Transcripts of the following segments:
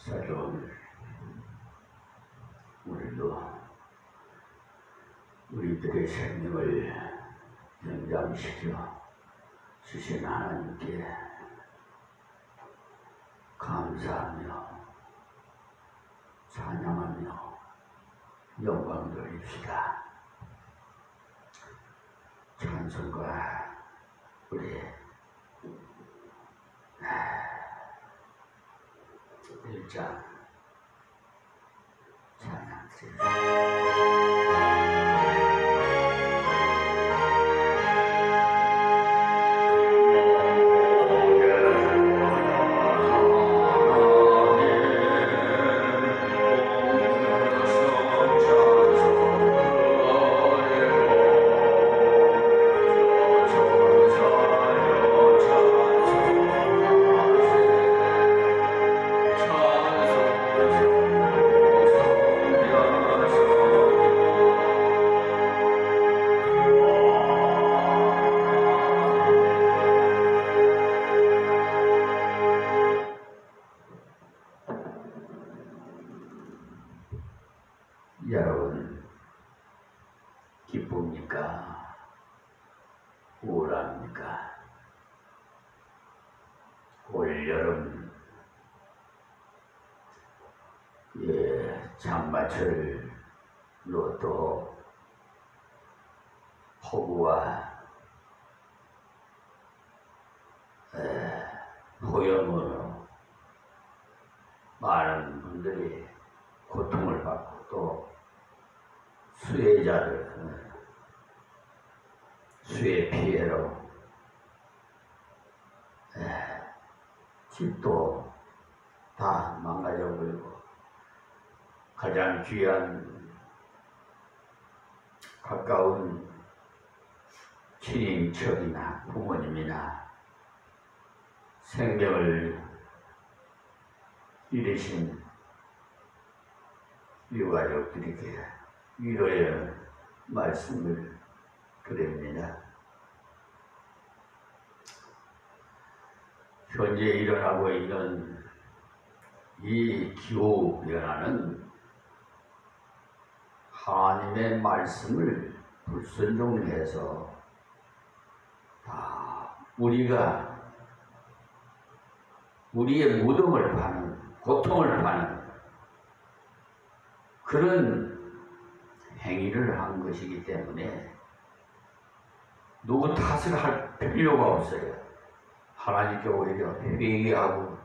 새로운 우리들의 생명을 연장시켜 주신 하나님께 감사하며 찬양하며 영광 돌립시다. 찬송가 우리 1장 찬양 여러분 기쁩니까? 우울합니까? 올여름 장마철로 또 폭우와 폭염으로 많은 분들이 고통을 받고 또 수해 피해로 집도 다 망가져버리고 가장 귀한 가까운 친인척이나 부모님이나 생명을 잃으신 유가족들에게 위로의 말씀을 드립니다. 현재 일어나고 있는 이 기후변화는 하나님의 말씀을 불순종해서 다 우리가 우리의 무덤을 파는 고통을 파는 그런 행위를 한 것이기 때문에 누구 탓을 할 필요가 없어요. 하나님께 오히려 회개하고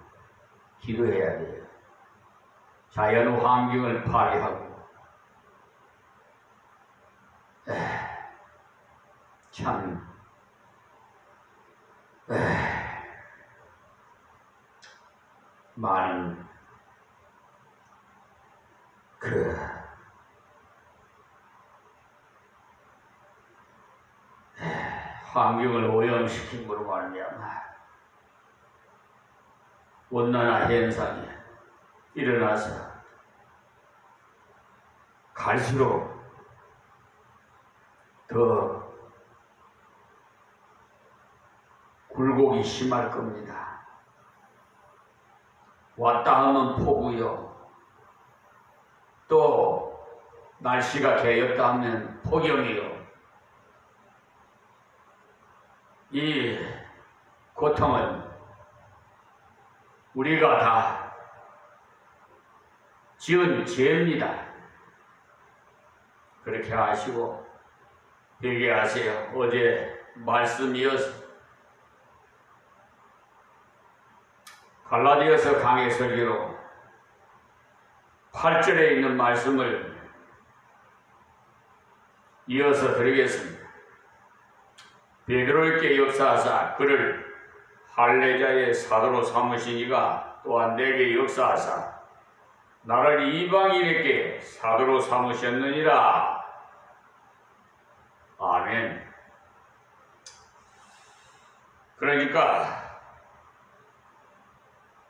기도해야 돼요. 자연 환경을 파괴하고 참 많은 환경을 오염시킴으로 말미암아 온난화 현상이 일어나서 갈수록 더 굴곡이 심할 겁니다. 왔다 하면 폭우요. 또 날씨가 개였다 하면 폭염이요. 이 고통은 우리가 다 지은 죄입니다. 그렇게 아시고 회개하세요. 어제 말씀이어서 갈라디아서 강해 설교로 8절에 있는 말씀을 이어서 드리겠습니다. 베드로에게 역사하사 그를 할례자의 사도로 삼으시니가 또한 내게 역사하사 나를 이방인에게 사도로 삼으셨느니라. 아멘. 그러니까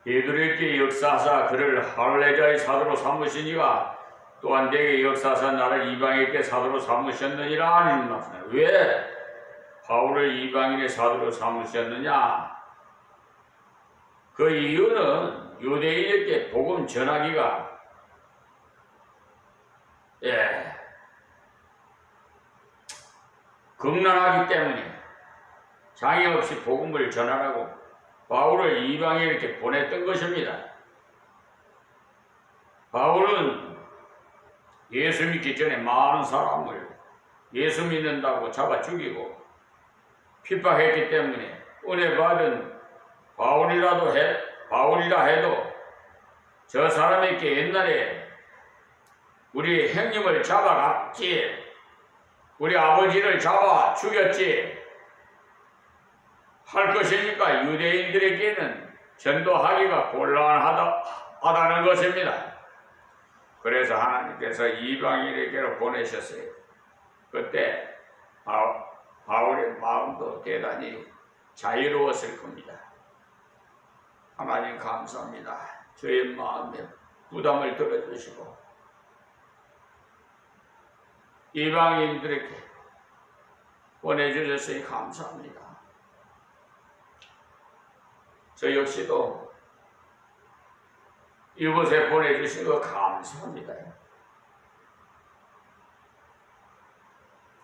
베드로에게 역사하사 그를 할례자의 사도로 삼으시니가 또한 내게 역사하사 나를 이방인에게 사도로 삼으셨느니라 하는 말씀이에요. 왜 바울을 이방인의 사도로 삼으셨느냐? 그 이유는 유대인에게 복음 전하기가 겁난하기 때문에 장애 없이 복음을 전하라고 바울을 이방인에게 보냈던 것입니다. 바울은 예수 믿기 전에 많은 사람을 예수 믿는다고 잡아 죽이고 핍박했기 때문에 은혜 받은 바울이라 해도 저 사람에게 옛날에 우리 형님을 잡아갔지, 우리 아버지를 잡아 죽였지 할 것이니까 유대인들에게는 전도하기가 곤란하다는 것입니다. 그래서 하나님께서 이방인에게로 보내셨어요. 그때 바울의 마음도 대단히 자유로웠을 겁니다. 하나님 감사합니다. 저의 마음에 부담을 들어주시고 이방인들에게 보내주셨으니 감사합니다. 저 역시도 이곳에 보내주신 거 감사합니다.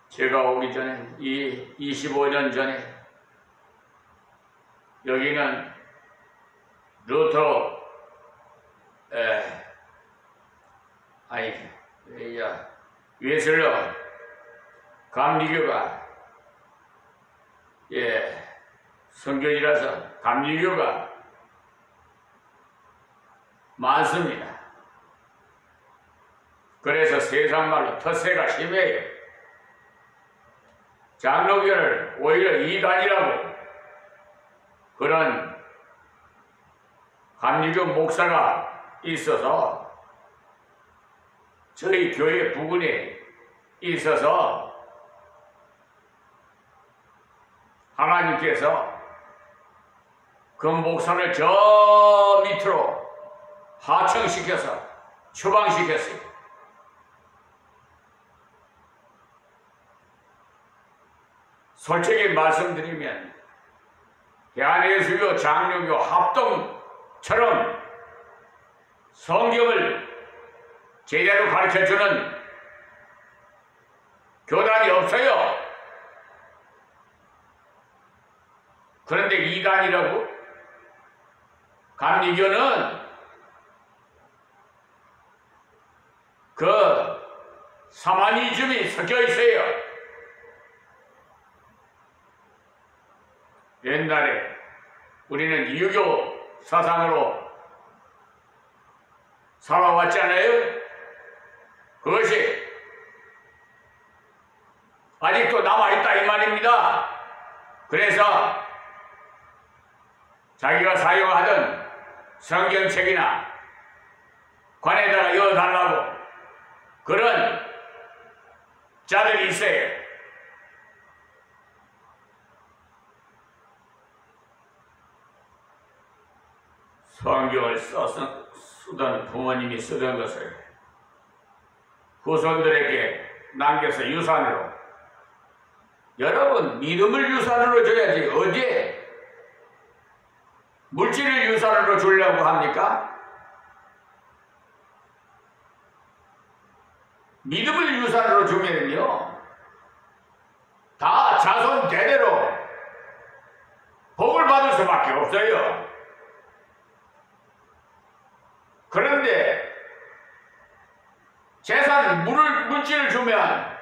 제가 오기 전에 25년 전에 여기는 루터 웨슬러 감리교가 성교지라서 감리교가 많습니다. 그래서 세상말로 텃세가 심해요. 장로교를 오히려 이단이라고 그런 감리교 목사가 있어서 저희 교회 부근에 있어서 하나님께서 그 목사를 저 밑으로 하청시켜서 추방시켰어요. 솔직히 말씀드리면 대한예수교 장로교 합동처럼 성경을 제대로 가르쳐주는 교단이 없어요. 그런데 이단이라고? 감리교는 그 사마니즘이 섞여 있어요. 옛날에 우리는 유교 사상으로 살아왔잖아요. 그것이 아직도 남아있다 이 말입니다. 그래서 자기가 사용하던 성경책이나 관에다가 이어달라고 그런 자들이 있어요. 성경을 쓰던 부모님이 쓰던 것을 후손들에게 남겨서 유산으로, 여러분 믿음을 유산으로 줘야지 어디에 물질을 유산으로 주려고 합니까? 믿음을 유산으로 주면요 다 자손 대대로 복을 받을 수밖에 없어요. 그런데 재산 물질을 주면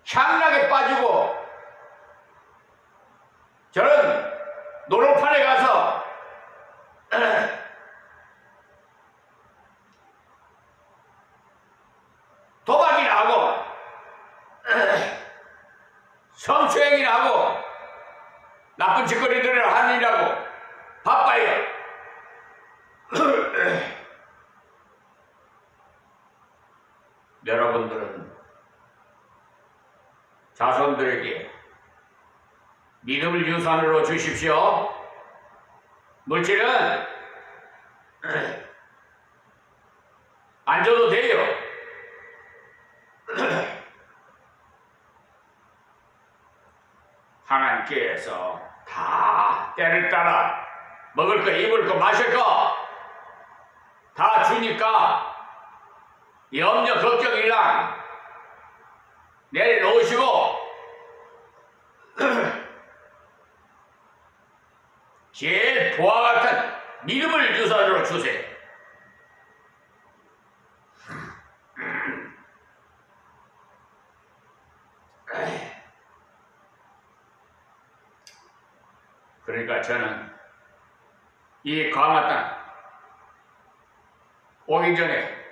향락에 빠지고 저런 노릇판에 가서 도박이나 하고 성추행이나 하고 나쁜 짓거리들을 하느라고 바빠요. 여러분들은 자손들에게 믿음을 유산으로 주십시오. 물질은 안 줘도 돼요. 하나님께서 다 때를 따라 먹을 거, 입을 거, 마실 거 다 주니까 염려 걱정 일랑 내려놓으시고 제일 보화 같은 믿음을 유산으로 주세요. 그러니까 저는 이 강화 땅 오기 전에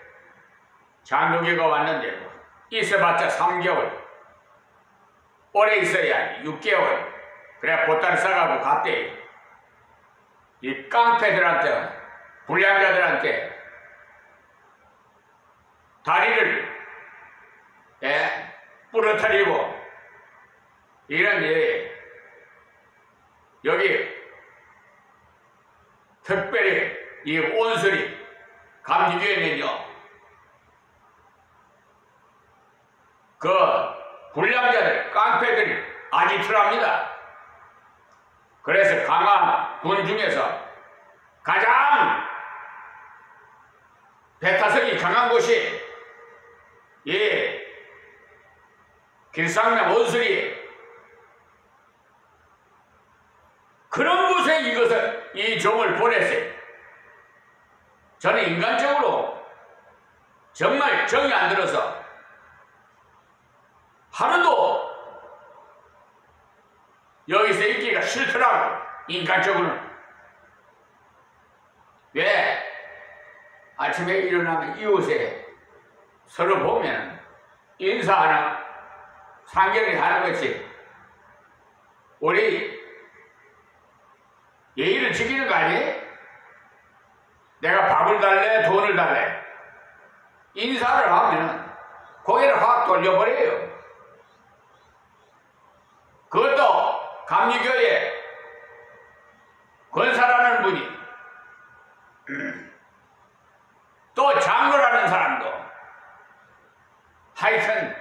장로교가 왔는데 있어봤자 3개월, 오래 있어야 6개월, 그래 보따리 싸가고 갔대. 이 깡패들한테, 불량자들한테 다리를 부러뜨리고 이런 여기 특별히 이 온수리 감리교회는요 그 불량자들, 깡패들이 아지트랍니다. 그래서 강한 군 중에서 가장 배타성이 강한 곳이 이 길상남 온수리, 그런 곳에 이 종을 보냈어요. 저는 인간적으로 정말 정이 안 들어서 하루도 여기서 있기가 싫더라고. 인간적으로는. 왜? 아침에 일어나면 이웃에 서로 보면 인사하나 상견례 하는 것이 우리 예의를 지키는 거 아니에요? 내가 밥을 달래, 돈을 달래. 인사를 하면 고개를 확 돌려버려요. 그것도 감리교회 권사라는 분이 또 장로라는 사람도 하여튼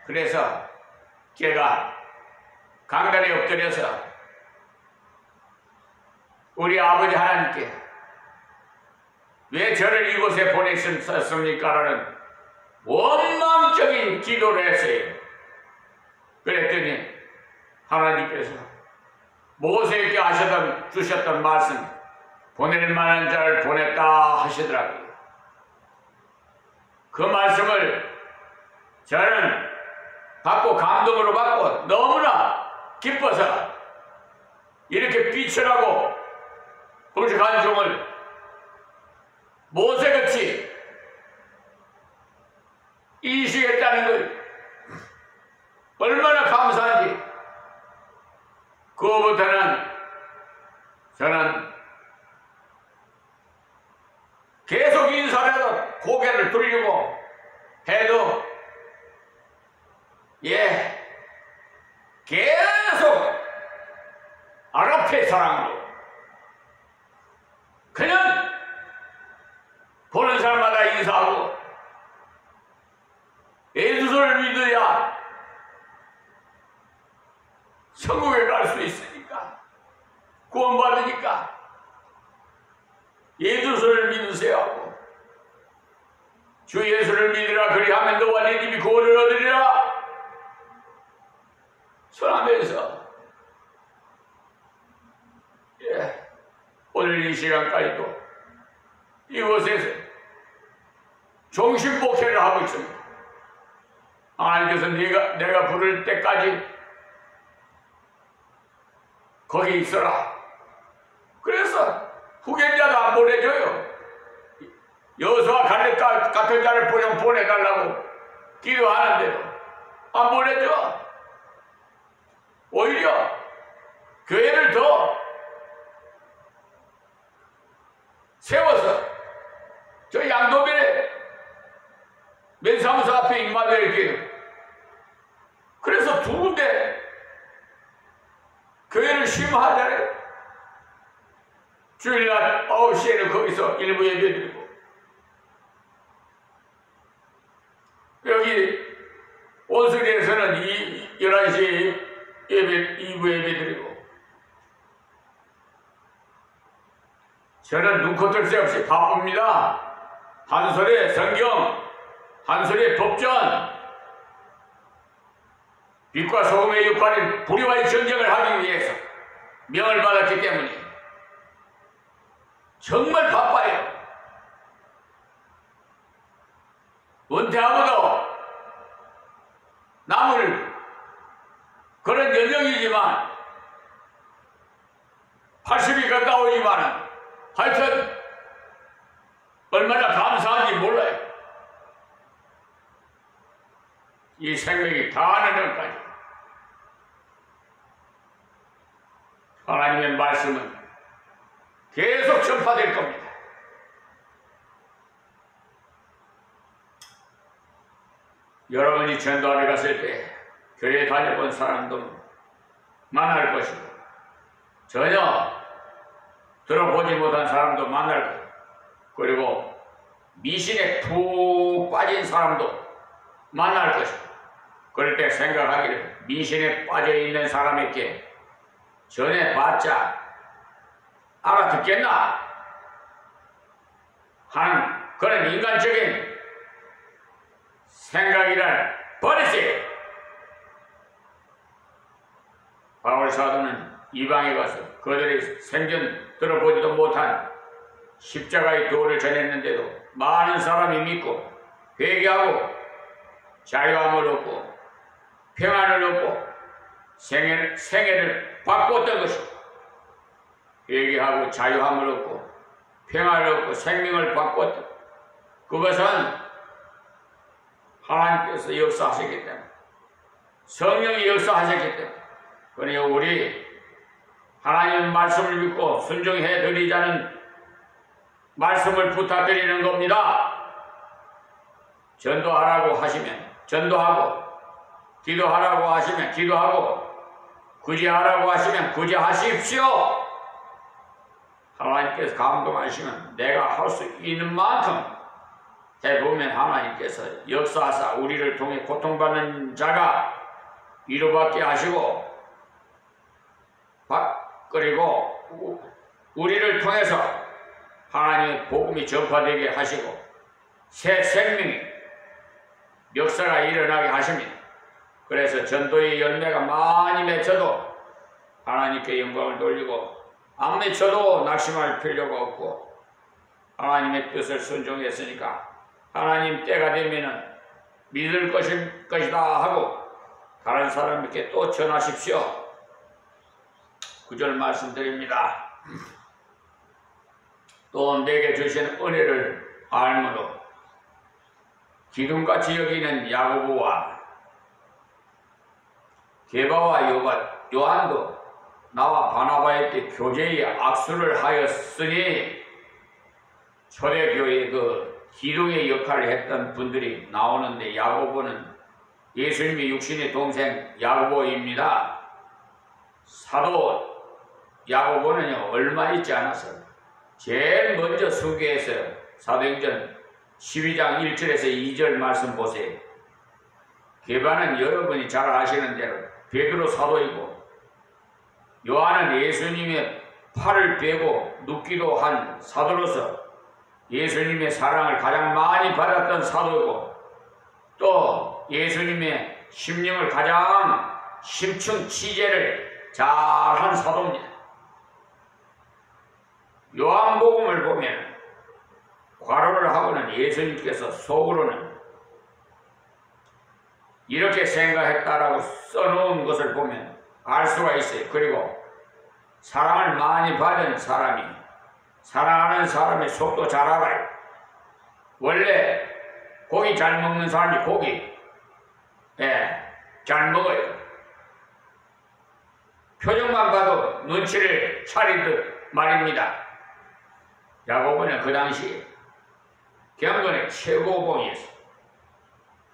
그래서 제가 강단에 엎드려서 우리 아버지 하나님께 왜 저를 이곳에 보내셨습니까라는 원망적인 기도를 했어요. 그랬더니 하나님께서 모세에게 주셨던 말씀, 보낼 만한 자를 보냈다 하시더라고요. 그 말씀을 저는 받고 감동으로 받고 너무나 기뻐서 이렇게 빛을 하고 부족한 종을 모세같이 이시겠다는 걸 얼마나 감사한지. 그거부터는 저는 계속 인사를 해도 고개를 돌리고 해도 계속 아랍의 사랑으로 그냥 보는 사람마다 인사하고 예수를 믿어야 천국에 갈 수 있으니까, 구원받으니까 예수를 믿으세요 하고, 주 예수를 믿으라 그리하면 너와 네 집이 구원을 얻으리라 선하면서 오늘 이 시간까지도 이곳에서 종신복회를 하고 있습니다. 하나님께서 내가 부를 때까지 거기 있어라. 그래서 후견자도 안 보내줘요. 여호수아 갈렙 같은 자를 보내달라고 기도하는데도 안 보내줘. 오히려 교회를 더 세워서 저 양도변에 면사무소 앞에 임마누엘 이렇게, 그래서 두 군데 교회를 심하잖아요. 주일날 9시에는 거기서 일부 예배드리고, 여기 온수리에서는 11시에 2부 예배드리고, 저는 눈코 뜰 새 없이 바쁩니다. 한 소리의 성경, 한 소리의 법전, 빛과 소금의 역할인 불의와의 전쟁을 하기 위해서 명을 받았기 때문에 정말 바빠요. 은퇴하고도 남을 그런 연령이지만 80이 가까우지만은 하여튼 얼마나 감사한지 몰라요. 이 생명이 다하는 것까지 하나님의 말씀은 계속 전파될 겁니다. 여러분이 전도하러 갔을 때 교회 다녀본 사람도 만날 것이고 전혀 들어보지 못한 사람도 만날 거예요. 그리고 미신에 푹 빠진 사람도 만날 것이고 그럴 때 생각하기를 미신에 빠져있는 사람에게 전해봤자 알아듣겠나 하는 그런 인간적인 생각이란 버리세요. 바울 사도는 이방에 가서 그들이 생전 들어보지도 못한 십자가의 도를 전했는데도 많은 사람이 믿고 회개하고 자유함을 얻고 평안을 얻고 생애를 바꿨던 것이고 회개하고 자유함을 얻고 평안을 얻고 생명을 바꿨던 그것은 하나님께서 역사하셨기 때문에 성령이 역사하셨기 때문에 그러니 우리 하나님 말씀을 믿고 순종해 드리자는 말씀을 부탁드리는 겁니다. 전도하라고 하시면 전도하고 기도하라고 하시면 기도하고 구제하라고 하시면 구제하십시오. 하나님께서 감동하시면 내가 할 수 있는 만큼 해보면 하나님께서 역사하사 우리를 통해 고통받는 자가 위로받게 하시고 그리고 우리를 통해서 하나님의 복음이 전파되게 하시고 새 생명이 역사가 일어나게 하십니다. 그래서 전도의 열매가 많이 맺혀도 하나님께 영광을 돌리고 안 맺혀도 낙심할 필요가 없고 하나님의 뜻을 순종했으니까 하나님 때가 되면은 믿을 것이다 하고 다른 사람에게 또 전하십시오. 9절 말씀드립니다. 또 내게 주신 은혜를 알므로 기둥같이 여기는 야고보와 게바와 요한도 나와 바나바에게 교제의 악수를 하였으니 초대교회의 그 기둥의 역할을 했던 분들이 나오는데 야고보는 예수님의 육신의 동생 야고보입니다. 사도 야고보는요 얼마 있지 않아서 제일 먼저 소개해서 사도행전 12장 1절에서 2절 말씀 보세요. 게바는 여러분이 잘 아시는 대로 베드로 사도이고 요한은 예수님의 팔을 베고 눕기도 한 사도로서 예수님의 사랑을 가장 많이 받았던 사도이고 또 예수님의 심령을 가장 심층 취재를 잘한 사도입니다. 요한복음을 보면 괄호를 하고는 예수님께서 속으로는 이렇게 생각했다라고 써놓은 것을 보면 알 수가 있어요. 그리고 사랑을 많이 받은 사람이 사랑하는 사람의 속도 잘 알아요. 원래 고기 잘 먹는 사람이 고기 잘 먹어요. 표정만 봐도 눈치를 차리듯 말입니다. 야고보는 그 당시 경건의 최고봉이었어요.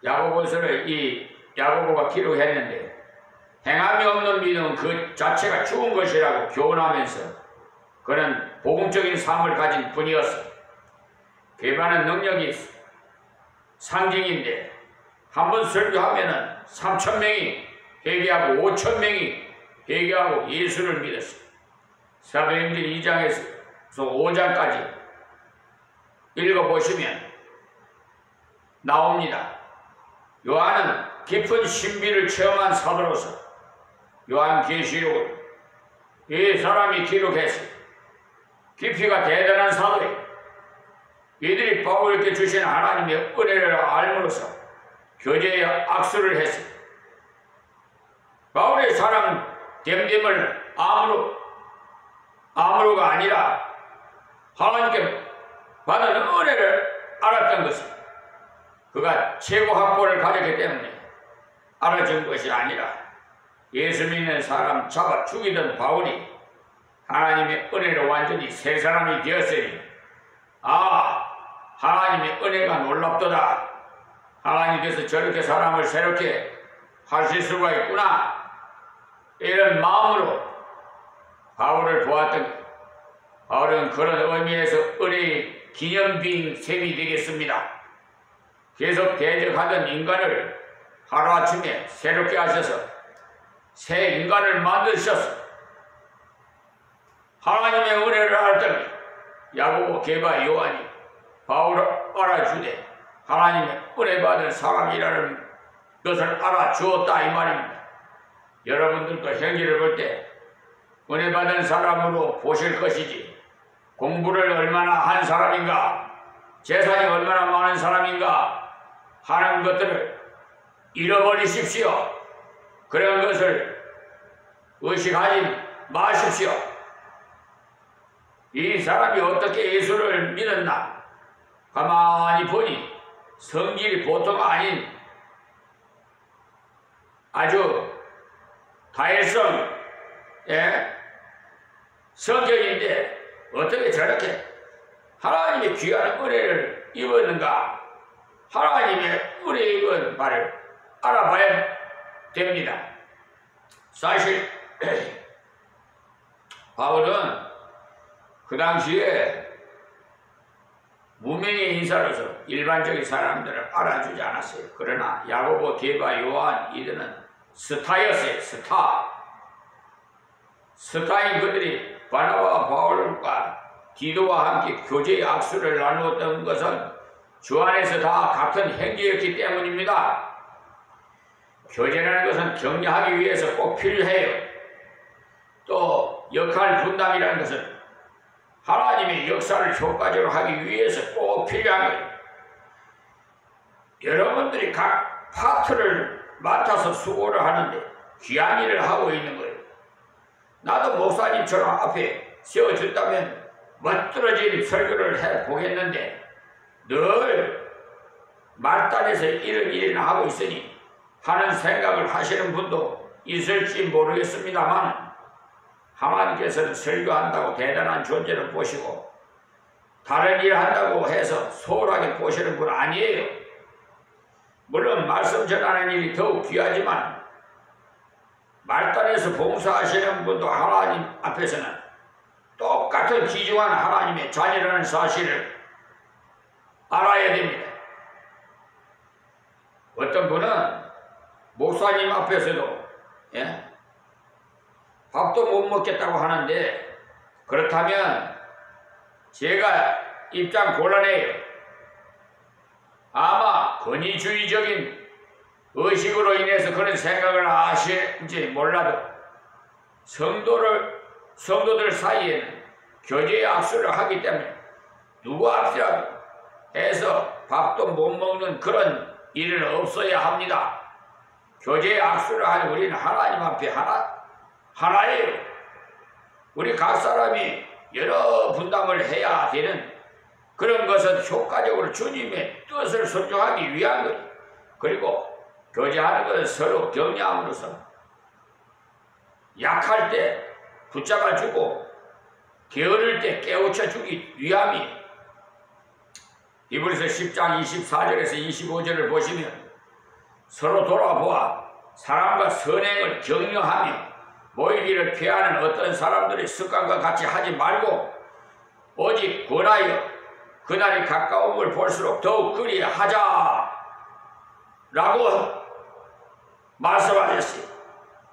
야고보서를 이 야고보가 기록했는데 행함이 없는 믿음은 그 자체가 죽은 것이라고 교훈하면서 그는 복음적인 삶을 가진 분이었어. 게바는 능력이 상징인데 한번 설교하면은 3,000명이 회개하고 5,000명이 회개하고 예수를 믿었어. 사도행전 2장에서 5장까지 읽어보시면 나옵니다. 요한은 깊은 신비를 체험한 사도로서 요한계시록을 이 사람이 기록했어요. 깊이가 대단한 사도예요. 이들이 바울에게 주신 하나님의 은혜를 알므로써 교제의 악수를 했어요. 바울의 사람 됨됨을 아무로가 아니라 하나님께 받은 은혜를 알았던 것입니다. 그가 최고 학벌을 가졌기 때문에 알아준 것이 아니라 예수 믿는 사람 잡아 죽이던 바울이 하나님의 은혜로 완전히 새 사람이 되었으니 하나님의 은혜가 놀랍도다. 하나님께서 저렇게 사람을 새롭게 하실 수가 있구나. 이런 마음으로 바울을 보았던 것. 바울은 그런 의미에서 은혜의 기념비인 셈이 되겠습니다. 계속 대적하던 인간을 하루아침에 새롭게 하셔서 새 인간을 만드셨어. 하나님의 은혜를 알았더니 야고보, 게바, 요한이 바울을 알아주되 하나님의 은혜 받은 사람이라는 것을 알아주었다 이 말입니다. 여러분들도 형제를 볼 때 은혜 받은 사람으로 보실 것이지 공부를 얼마나 한 사람인가, 재산이 얼마나 많은 사람인가 하는 것들을 잃어버리십시오. 그런 것을 의식하지 마십시오. 이 사람이 어떻게 예수를 믿었나 가만히 보니 성질이 보통 아닌 아주 다혈성 성격인데 어떻게 저렇게 하나님의 귀한 은혜를 입었는가, 하나님의 은혜 입은 바를 알아봐야 됩니다. 사실 바울은 그 당시에 무명의 인사로서 일반적인 사람들을 알아주지 않았어요. 그러나 야고보, 게바, 요한 이들은 스타였어요. 스타인 그들이 바나바와 바울과 디도와 함께 교제의 악수를 나누었던 것은 주 안에서 다 같은 형제였기 때문입니다. 교제라는 것은 격려하기 위해서 꼭 필요해요. 또 역할 분담이라는 것은 하나님의 역사를 효과적으로 하기 위해서 꼭 필요한 거예요. 여러분들이 각 파트를 맡아서 수고를 하는데 귀한 일을 하고 있는 거예요. 나도 목사님처럼 앞에 세워준다면 멋들어진 설교를 해보겠는데 늘 말단에서 이런 일이나 하고 있으니 하는 생각을 하시는 분도 있을지 모르겠습니다만 하나님께서는 설교한다고 대단한 존재를 보시고 다른 일 한다고 해서 소홀하게 보시는 분 아니에요. 물론 말씀 전하는 일이 더욱 귀하지만 말단에서 봉사하시는 분도 하나님 앞에서는 똑같은 귀중한 하나님의 자녀라는 사실을 알아야 됩니다. 어떤 분은 목사님 앞에서도 밥도 못 먹겠다고 하는데 그렇다면 제가 입장 곤란해요. 아마 권위주의적인 의식으로 인해서 그런 생각을 하시는지 몰라도 성도들 사이에는 교제의 악수를 하기 때문에 누구 앞이라도 해서 밥도 못 먹는 그런 일은 없어야 합니다. 교제의 악수를 하는 우리는 하나님 앞에 하나예요. 우리 각 사람이 여러 분담을 해야 되는 그런 것은 효과적으로 주님의 뜻을 순종하기 위한 거예요. 그리고 교제하는 것은 서로 격려함으로써 약할 때 붙잡아주고 게으를 때 깨우쳐주기 위함이 히브리서 10장 24절에서 25절을 보시면 서로 돌아보아 사람과 선행을 격려하며 모이기를 피하는 어떤 사람들의 습관과 같이 하지 말고 오직 권하여 그날이 가까움을 볼수록 더욱 그리하자 라고 말씀하셨어요.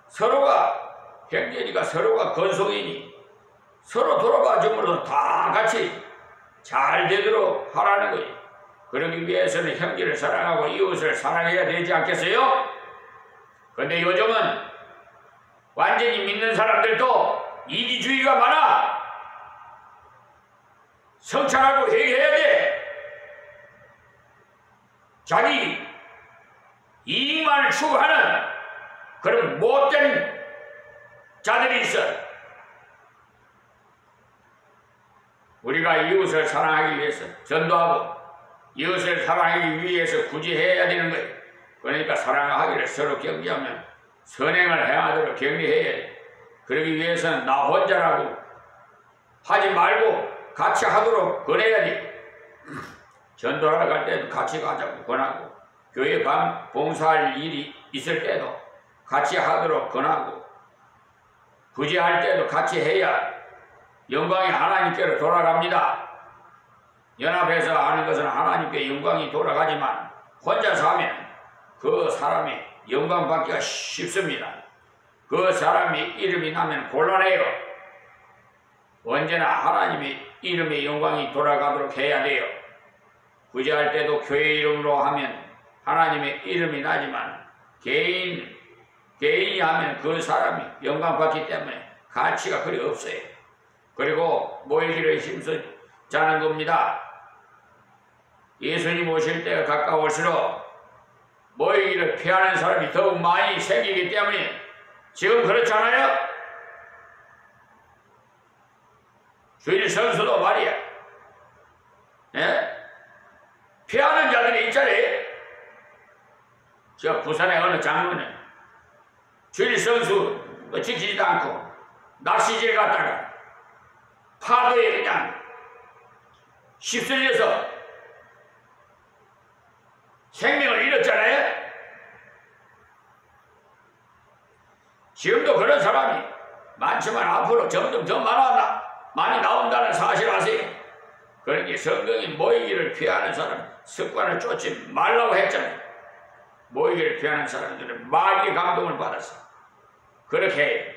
서로가 형제니까 서로가 건속이니 서로 돌아봐 줌으로써 다 같이 잘 되도록 하라는 거지. 그러기 위해서는 형제를 사랑하고 이웃을 사랑해야 되지 않겠어요? 근데 요즘은 완전히 믿는 사람들도 이기주의가 많아. 성찰하고 회개해야 돼. 자기 이익만을 추구하는 그런 못된 자들이 있어. 우리가 이웃을 사랑하기 위해서 전도하고 이웃을 사랑하기 위해서 굳이 해야 되는 거예요. 그러니까 사랑하기를 서로 경계하면 선행을 행하도록 격려해야 돼. 그러기 위해서는 나 혼자라고 하지 말고 같이 하도록 권해야 돼. 전도하러 갈 때도 같이 가자고 권하고, 교회 봉사할 일이 있을 때도 같이 하도록 권하고, 부재할 때도 같이 해야 영광이 하나님께로 돌아갑니다. 연합해서 하는 것은 하나님께 영광이 돌아가지만 혼자서 하면 그 사람이 영광 받기가 쉽습니다. 그 사람이 이름이 나면 곤란해요. 언제나 하나님의 이름의 영광이 돌아가도록 해야 돼요. 부재할 때도 교회 이름으로 하면 하나님의 이름이 나지만 개인이 하면 그 사람이 영광 받기 때문에 가치가 그리 없어요. 그리고 모이기를 힘쓰자는 겁니다. 예수님 오실 때가 가까울수록 모이기를 피하는 사람이 더욱 많이 생기기 때문에 지금 그렇잖아요? 주일 선수도 말이야. 예? 피하는 자들이 있잖아요. 저 부산의 어느 장로는 주일 선수 지키지도 않고 낚시질 갔다가 파도에 그냥 휩쓸려서 생명을 잃었잖아요. 지금도 그런 사람이 많지만 앞으로 점점 더 많이 나온다는 사실 아세요? 그러니 성경이 모이기를 피하는 사람 습관을 쫓지 말라고 했잖아요. 모이기를 피하는 사람들은 마귀의 감동을 받았어. 그렇게 해요.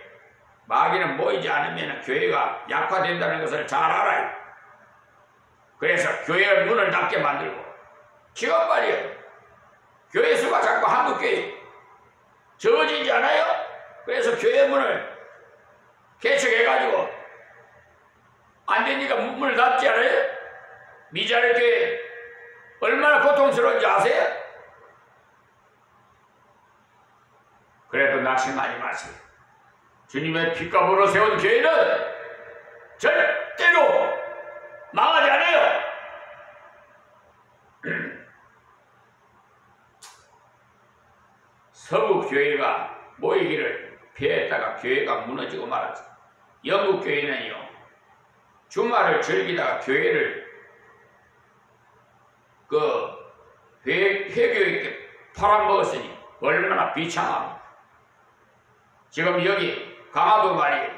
마귀는 모이지 않으면 교회가 약화된다는 것을 잘 알아요. 그래서 교회의 문을 닫게 만들고, 지금 말이에요. 교회 수가 자꾸 한국교회 적어지지 않아요? 그래서 교회 문을 개척해가지고 안 되니까 문을 닫지 않아요? 미자리 교회 얼마나 고통스러운지 아세요? 그래도 낙심하지 마세요. 주님의 피값으로 세운 교회는 절대로 망하지 않아요. 서구 교회가 모이기를 피했다가 교회가 무너지고 말았어. 영국 교회는요, 주말을 즐기다가 교회를 회교에 팔아먹었으니 얼마나 비참합니까. 지금 여기 강화도 말이에요.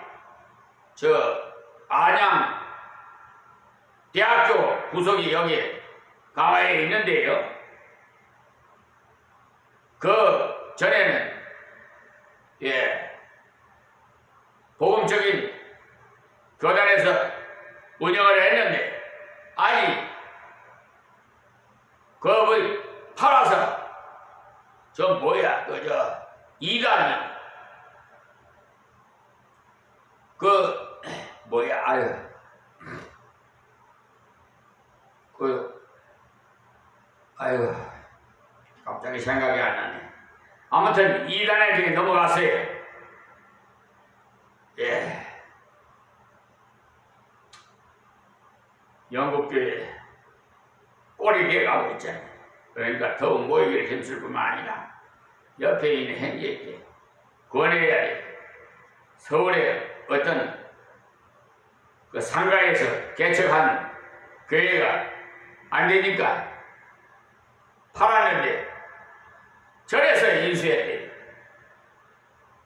저 안양 대학교 구석이 여기 강화에 있는데요. 그 전에는 복음적인 교단에서 운영을 했는데, 아니 그걸 팔아서 저 뭐야 그저 이단이 그 뭐야 아유 갑자기 생각이 안 나네. 아무튼 이단에 넘어갔어요. 예. 영국교회 꼬리 개가고 있잖아요. 그러니까 더욱 모이기를 힘쓸 뿐만 아니라 옆에 있는 행제에게 권해야 돼. 서울에 어떤 그 상가에서 개척한 교회가 안 되니까 팔았는데 절에서 인수했대.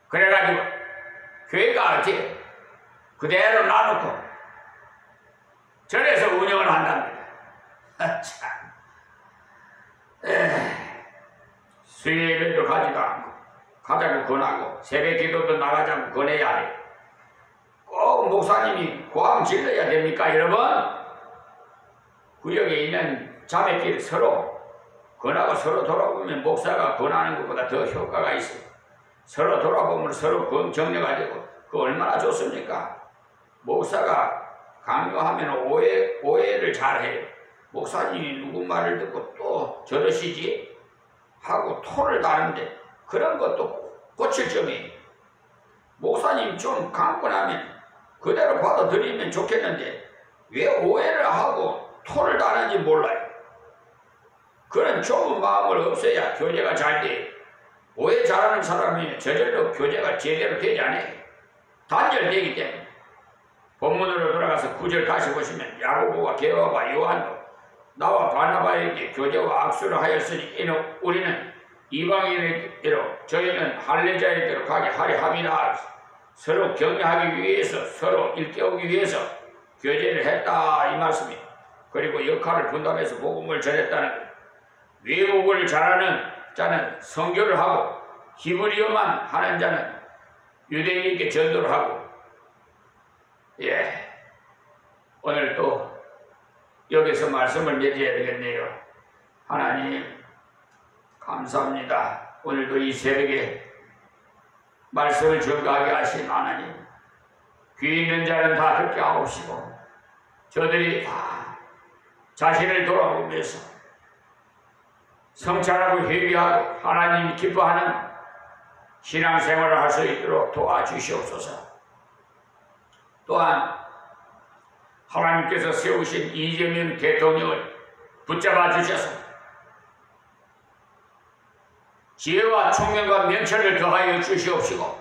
그래가지고 교회가 어찌 그대로 놔놓고 절에서 운영을 한답니다. 참. 수요예배도 가지도 않고 가자고 권하고 새벽 기도도 나가자고 권해야 해. 꼭 목사님이 고함 질러야 됩니까, 여러분? 구역에 있는 자매끼리 서로 권하고 서로 돌아보면 목사가 권하는 것보다 더 효과가 있어요. 서로 돌아보면 서로 격려가 되고 그 얼마나 좋습니까? 목사가 강요하면 오해를 잘해요. 목사님이 누구 말을 듣고 또 저러시지? 하고 토를 다는데 그런 것도 고칠 점이에요. 목사님 좀 강권하면 그대로 받아들이면 좋겠는데 왜 오해를 하고 토를 다는지 몰라요. 그런 좁은 마음을 없애야 교제가 잘 돼요. 오해 잘하는 사람이 저절로 교제가 제대로 되지 않아요. 단절되기 때문에. 본문으로 돌아가서 9절 다시 보시면 야고보와 게바와 요한도 나와 바나바에게 교제와 악수를 하였으니 이는 우리는 이방인에게로 저희는 할례자에게로 가게 하려 함이라. 서로 격려하기 위해서 서로 일깨우기 위해서 교제를 했다 이 말씀이에요. 그리고 역할을 분담해서 복음을 전했다는 거예요. 외국어를 잘하는 자는 선교를 하고 히브리어만 하는 자는 유대인에게 전도를 하고 오늘 또 여기서 말씀을 맺어야 되겠네요. 하나님 감사합니다. 오늘도 이 새벽에 말씀을 증거하게 하신 하나님, 귀 있는 자는 다 듣게 하옵시고 저들이 다 자신을 돌아보면서 성찰하고 회개하고 하나님이 기뻐하는 신앙생활을 할 수 있도록 도와주시옵소서. 또한 하나님께서 세우신 이재명 대통령을 붙잡아 주셔서 지혜와 총명과 명철을 더하여 주시옵시고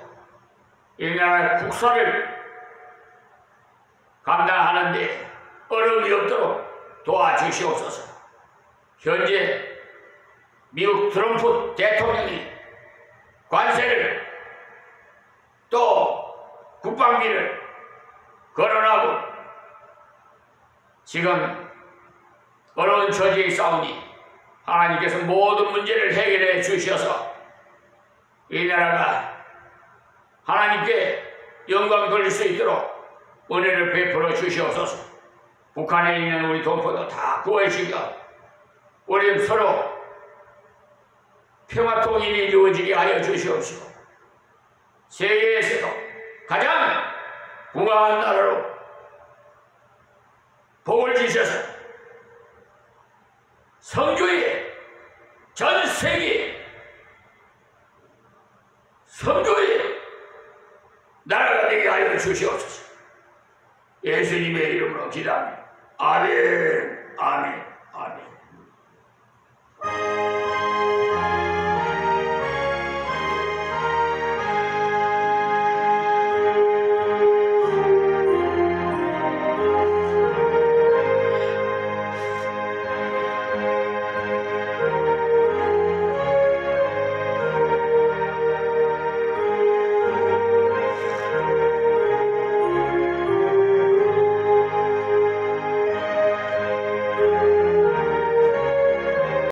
이 나라의 국사를 감당하는데 어려움이 없도록 도와주시옵소서. 현재 미국 트럼프 대통령이 관세를 또 국방비를 거론하고 지금 어려운 처지에 있사오니 하나님께서 모든 문제를 해결해 주셔서 이 나라가 하나님께 영광 돌릴 수 있도록 은혜를 베풀어 주시옵소서. 북한에 있는 우리 동포도 다 구해주시고 우리 서로 평화 통일이 이루어지게 하여 주시옵시고 세계에서도 가장 부강한 나라로 복을 주셔서 선교의 전 세계 선교의 나라가 되게 하여 주시옵소서. 예수님의 이름으로 기도합니다. 아멘. 아멘.